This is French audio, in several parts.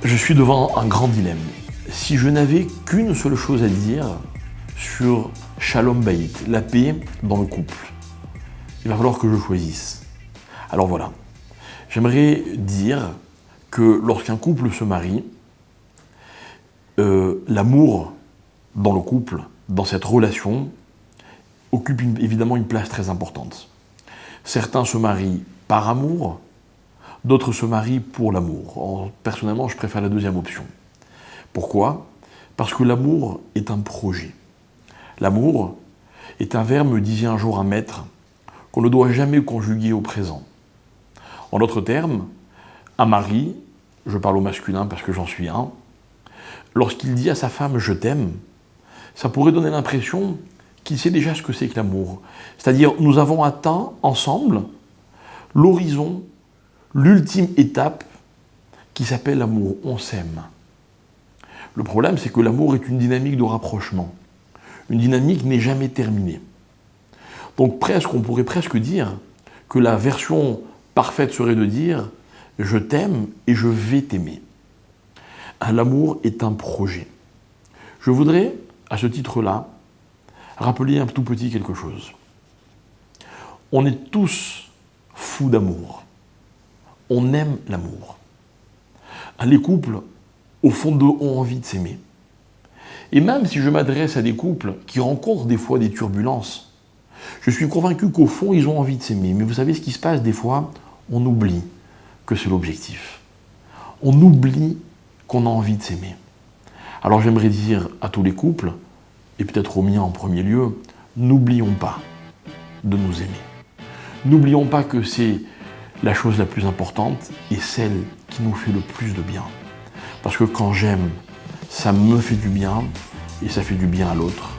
Je suis devant un grand dilemme. Si je n'avais qu'une seule chose à dire sur Shalom Bayit, la paix dans le couple, il va falloir que je choisisse. Alors voilà, j'aimerais dire que lorsqu'un couple se marie, l'amour dans le couple, dans cette relation, occupe évidemment une place très importante. Certains se marient par amour, d'autres se marient pour l'amour. Personnellement, je préfère la deuxième option. Pourquoi ? Parce que l'amour est un projet. L'amour est un verbe, me disait un jour un maître, qu'on ne doit jamais conjuguer au présent. En d'autres termes, un mari, je parle au masculin parce que j'en suis un, lorsqu'il dit à sa femme « je t'aime », ça pourrait donner l'impression qu'il sait déjà ce que c'est que l'amour. C'est-à-dire, nous avons atteint ensemble l'horizon, l'ultime étape qui s'appelle l'amour. On s'aime. Le problème, c'est que l'amour est une dynamique de rapprochement. Une dynamique n'est jamais terminée. Donc on pourrait presque dire que la version parfaite serait de dire « je t'aime et je vais t'aimer ». L'amour est un projet. Je voudrais, à ce titre-là, rappeler un tout petit quelque chose. On est tous fous d'amour. On aime l'amour. Les couples, au fond d'eux, ont envie de s'aimer. Et même si je m'adresse à des couples qui rencontrent des fois des turbulences, je suis convaincu qu'au fond, ils ont envie de s'aimer. Mais vous savez ce qui se passe des fois ? On oublie que c'est l'objectif. On oublie qu'on a envie de s'aimer. Alors j'aimerais dire à tous les couples, et peut-être au mien en premier lieu, n'oublions pas de nous aimer. N'oublions pas que c'est la chose la plus importante et celle qui nous fait le plus de bien. Parce que quand j'aime, ça me fait du bien et ça fait du bien à l'autre.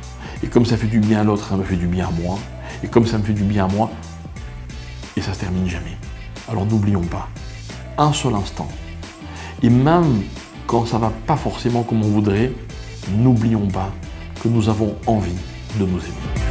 Et comme ça fait du bien à l'autre, ça me fait du bien à moi. Et comme ça me fait du bien à moi, et ça se termine jamais. Alors n'oublions pas, un seul instant. Et même quand ça ne va pas forcément comme on voudrait, n'oublions pas que nous avons envie de nous aimer.